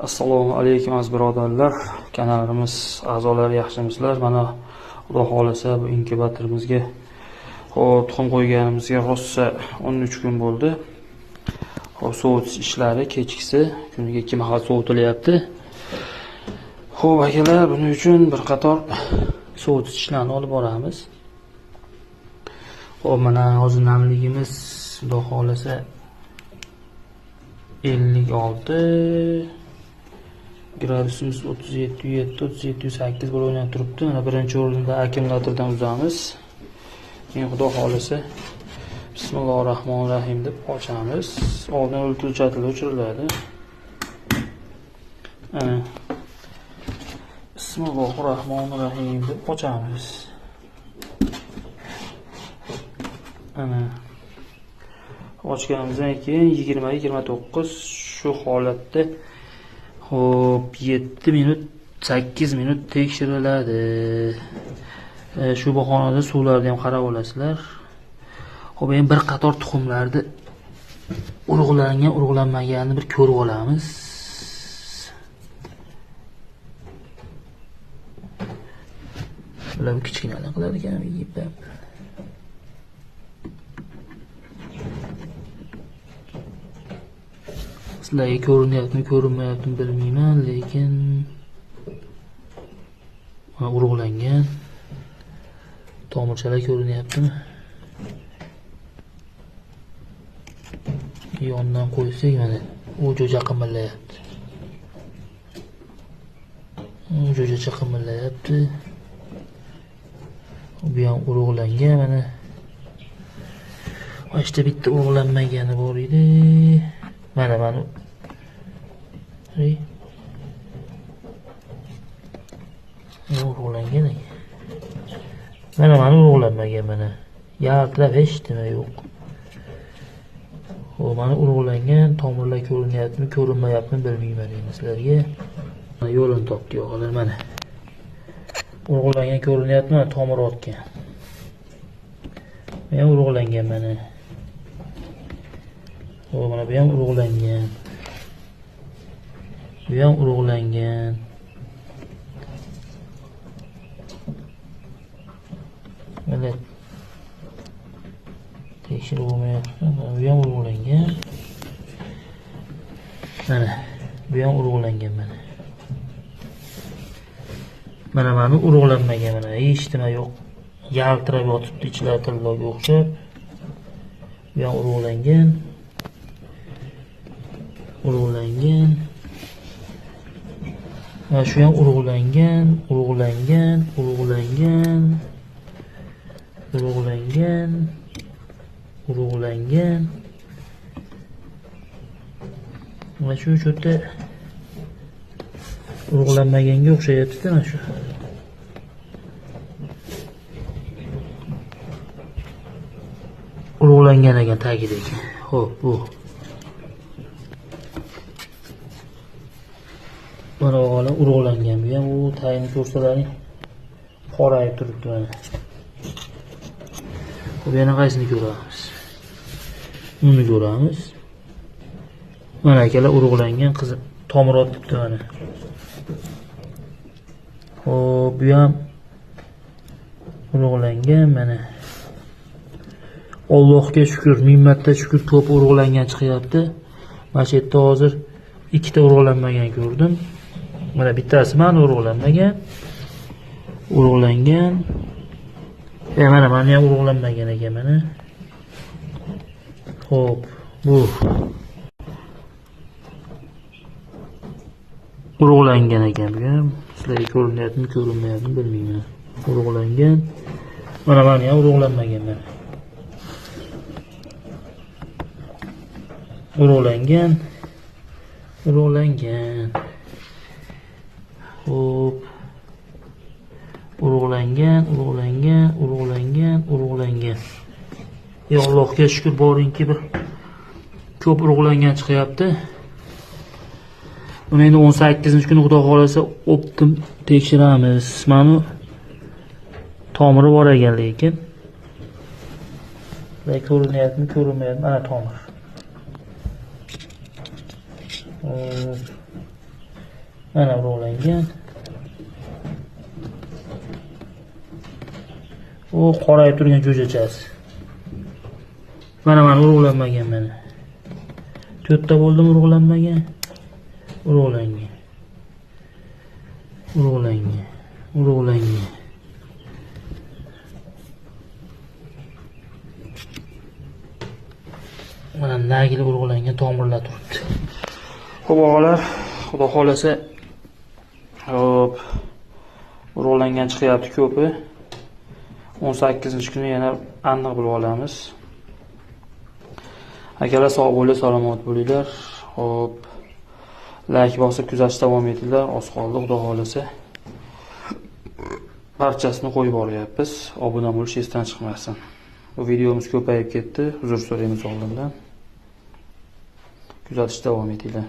Assalomu alaykum aziz birodarlar. Kanalimiz a'zolari yaxshimisizlar? Mana Xudo xolasa bu inkubatorimizga tuxum qo'yganimizga rosa 13 kun bo'ldi. Sovutish ishlari kechkisi kuniga 2 mahal sovutilyapti. Xo'p akalar, buning uchun bir qator sovutish ishlarini olib boramiz. Xo'p, mana hozir namligimiz Xudo xolasa 56 gradusimiz 37.7-37.8 bo'lib o'ynab turibdi. Mana birinchi o'rinda akkumulyatordan uzamiz. Men Xudo xolasa Bismillahirrohmanirrohim deb ochamiz. Oldin o'ltiruvchatlar o'chiriladi. Ana Bismillahirrohmanirrohim deb ochamiz. Ana ochganimizdan keyin 20-29 shu holatda hop 7 minut 8 minut tekshiriladi. Shu bahonada suvlarni ham qarab olasizlar. Hop, endi bir qator tuxumlarni urug'langan, urug'lanmaganini bir ko'rib olamiz. Bular kichkina qilar ekan, yeb. Sizlarga ko'rinyaptimi, ko'rinmayaptimi bilmayman, lekin mana urug'langan tomirchalar ko'rinyaptimi? Yondan qo'ysak mana u jo'ja qimirlayapti. U jo'ja qimirlayapti. Bu ham urug'langan mana. Mana bitta urug'lanmagani bor edi. Mana urug'langan ekan. Mana urug'lanmagan mana. Yaltirab hech nima yo'q. O mana urug'langan tomirlar ko'rinyaptimi, ko'rinmayaptimi bilmayman endi sizlarga. Mana yo'lini topdi yo'g'alar mana. Urug'langan ko'rinyaptimi, mana tomir otgan. Men urug'langan mana. O mana bu ham urug'langan. Bu ham urug'langan. Mana tekshirib olmayapti. Bu ham urug'langan. Mana bu ham urug'langan mana. Mana urug'lanmagan mana. Hech nima yo'q. Yaltirab yotibdi, ichlari tilloga o'xshab. Bu ham urug'langan. Urug'langan. Mana shu ham urug'langan, urug'langan. Mana shu yerda urug'lanmaganga o'xshayapti mana shu. Urug'langan ekan tagidagi. Xo'p, bu. Mana o'g'lim urug'langan. Bu ham u tayini ko'rsalaring qorayib turibdi mana. Xo'p, yana qaysini ko'ramiz? Uni ko'ramiz. Mana akalar urug'langan qiz tomir otibdi mana. Xo'p, bu ham urug'langan mana. Allohga shukr, minnatga shukr, ko'p urug'langan chiqyapti. Mana shu yerda hozir ikkita urug'lanmagan ko'rdim. Mana bittasi mana urug'lanmagan. Mana ham urug'lanmagan ekan mana. Xo'p, bu urug'langan ekan bu ham. Sizlarga ko'rinyaptimi, ko'rinmayaptimi bilmayman. Urug'langan. Mana ham urug'lanmagan mana. Urug'langan. Xo'p. Urug'langan. Ey Allohga shukr boringki bir ko'p urug'langan chiqyapti. Buni endi 18-kuni Xudo xolasa optim tekshiramiz. Mana tomiri bor ekan lekin. Ko'rinyaptimi, ko'rinmayaptimi? Mana tomir. Mana urug'langan. U qorayib turgan jo'jachasi. Mana urug'lanmagan mana. 4 ta bo'ldim urug'lanmagan. Urug'langan. Mana nagili urug'langan tomirlar turibdi. Xo'p o'g'illar, xudo xolasa hop urug'langan chiqyapti ko'pi. 18-kuni yana aniq bilib olamiz. Akalar sog' bo'linglar, salomat bo'linglar. Hop. Like bosib kuzatishda davom etinglar. Oz qoldi, xudo xolasa. Barchasini qo'yib olyapmiz. Obuna bo'lish esdan chiqmasin. Bu videomiz ko'payib ketdi. Uzr so'raymiz oldindan. Kuzatishda davom etinglar.